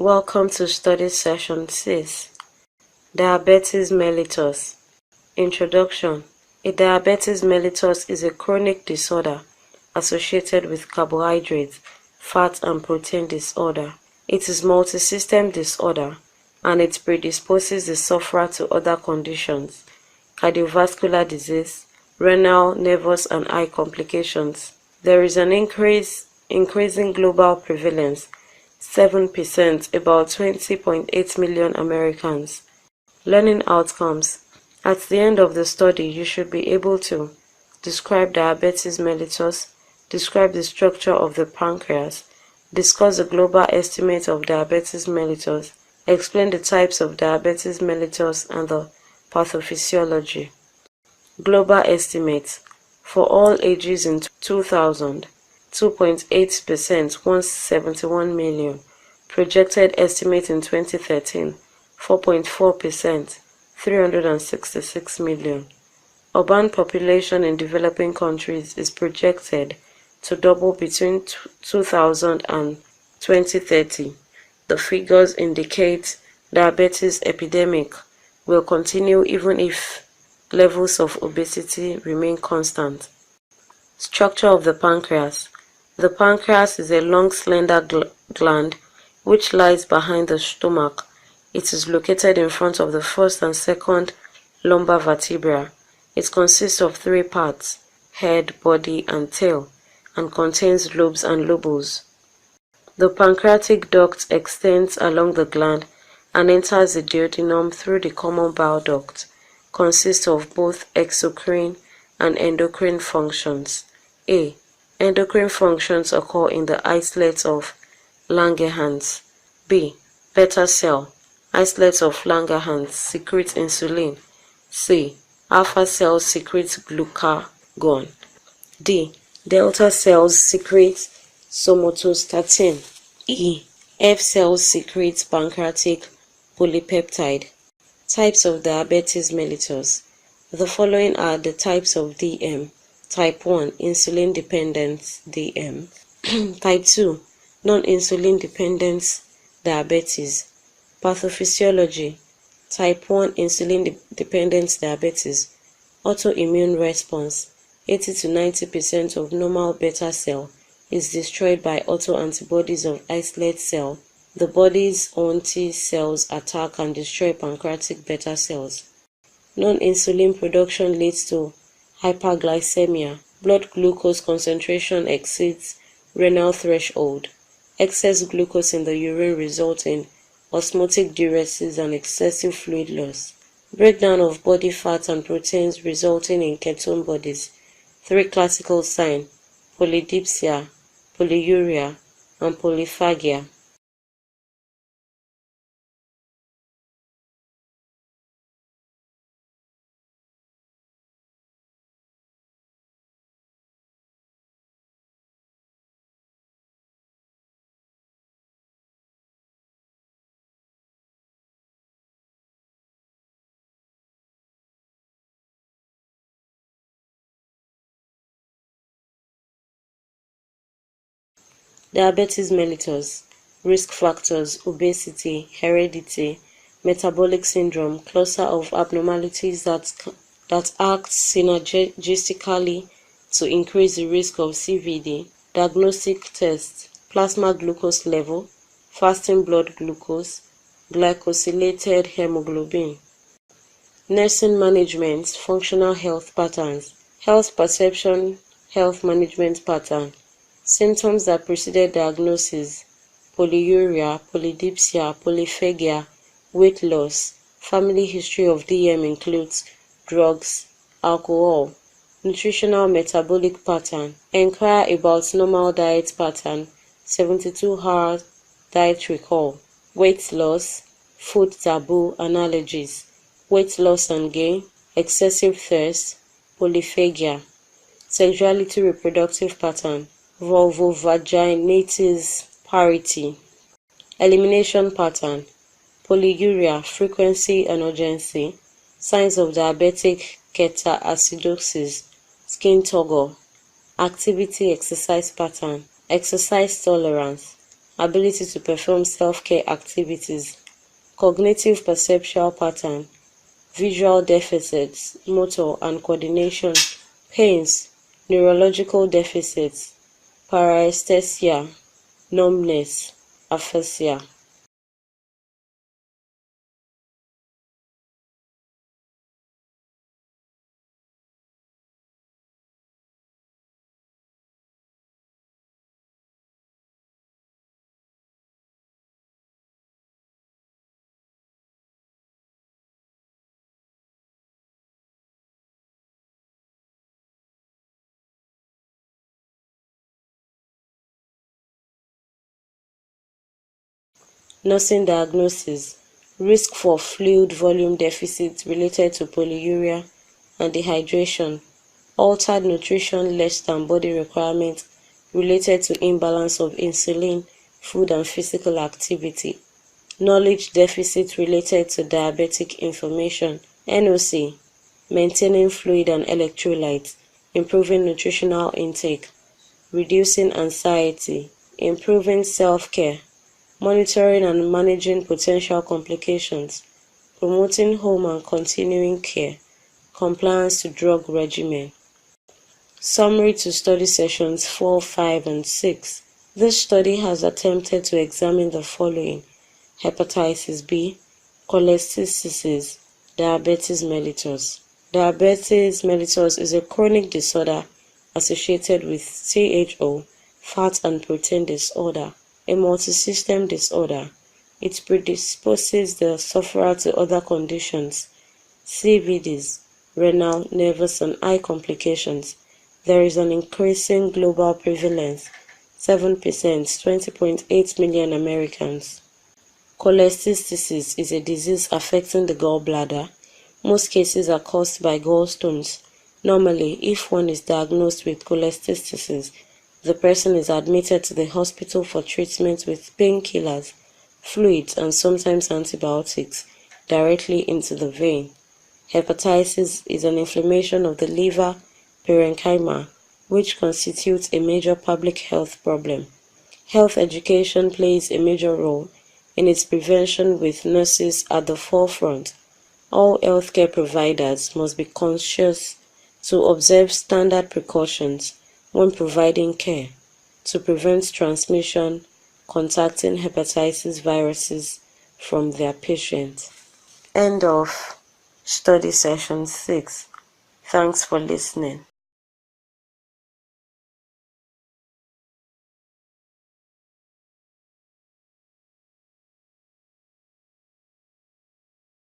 Welcome to Study Session 6, Diabetes mellitus. Introduction. A diabetes mellitus is a chronic disorder associated with carbohydrate, fat and protein disorder. It is multi-system disorder and it predisposes the sufferer to other conditions, cardiovascular disease, renal, nervous and eye complications. There is an increasing global prevalence, 7%, about 20.8 million Americans. Learning outcomes. At the end of the study, you should be able to describe diabetes mellitus, describe the structure of the pancreas, discuss the global estimate of diabetes mellitus, explain the types of diabetes mellitus and the pathophysiology. Global estimate. For all ages in 2000, 2.8%, 171 million. Projected estimate in 2013, 4.4%, 366 million. Urban population in developing countries is projected to double between 2000 and 2030. The figures indicate diabetes epidemic will continue even if levels of obesity remain constant. Structure of the pancreas. The pancreas is a long, slender gland which lies behind the stomach. It is located in front of the first and second lumbar vertebra. It consists of three parts, head, body, and tail, and contains lobes and lobules. The pancreatic duct extends along the gland and enters the duodenum through the common bile duct. Consists of both exocrine and endocrine functions. A. Endocrine functions occur in the islets of Langerhans. B. Beta cell. Islets of Langerhans secrete insulin. C. Alpha cells secrete glucagon. D. Delta cells secrete somatostatin. E. F cells secrete pancreatic polypeptide. Types of diabetes mellitus. The following are the types of DM. Type 1, insulin dependent DM. Type 2, non-insulin dependent diabetes. Pathophysiology. Type 1, insulin dependent diabetes. Autoimmune response. 80 to 90% of normal beta cell is destroyed by autoantibodies of islet cell. The body's own T cells attack and destroy pancreatic beta cells. Non-insulin production leads to hyperglycemia. Blood glucose concentration exceeds renal threshold. Excess glucose in the urine results in osmotic diuresis and excessive fluid loss. Breakdown of body fat and proteins resulting in ketone bodies. Three classical signs: polydipsia, polyuria, and polyphagia. Diabetes mellitus. Risk factors: obesity, heredity, metabolic syndrome, cluster of abnormalities that act synergistically to increase the risk of CVD. Diagnostic tests: plasma glucose level, fasting blood glucose, glycosylated hemoglobin. Nursing management, functional health patterns, health perception, health management pattern. Symptoms that preceded diagnosis: polyuria, polydipsia, polyphagia, weight loss. Family history of DM includes drugs, alcohol. Nutritional metabolic pattern. Inquire about normal diet pattern, 72-hour diet recall. Weight loss, food taboo and allergies. Weight loss and gain, excessive thirst, polyphagia. Sexuality reproductive pattern, vulvovaginitis parity. Elimination pattern, polyuria, frequency and urgency. Signs of diabetic ketoacidosis, skin toggle. Activity exercise pattern, exercise tolerance. ability to perform self-care activities, cognitive perceptual pattern, visual deficits, motor and coordination, pains, neurological deficits, paraesthesia, numbness, aphasia. Nursing diagnosis: risk for fluid volume deficit related to polyuria and dehydration, altered nutrition less than body requirement related to imbalance of insulin, food and physical activity, knowledge deficit related to diabetic information, NOC, maintaining fluid and electrolytes, improving nutritional intake, reducing anxiety, improving self-care, monitoring and managing potential complications, promoting home and continuing care, compliance to drug regimen. Summary to study sessions 4, 5, and 6. This study has attempted to examine the following: hepatitis B, cholestasis, diabetes mellitus. Diabetes mellitus is a chronic disorder associated with CHO, fat and protein disorder, a multisystem disorder. It predisposes the sufferer to other conditions, CVDs, renal, nervous, and eye complications. There is an increasing global prevalence, 7%, 20.8 million Americans. Cholestasis is a disease affecting the gallbladder. Most cases are caused by gallstones. Normally, if one is diagnosed with cholestasis, the person is admitted to the hospital for treatment with painkillers, fluids, and sometimes antibiotics directly into the vein. Hepatitis is an inflammation of the liver parenchyma, which constitutes a major public health problem. Health education plays a major role in its prevention, with nurses at the forefront. All healthcare providers must be conscious to observe standard precautions when providing care to prevent transmission, contacting hepatitis viruses from their patients. End of study session 6. Thanks for listening.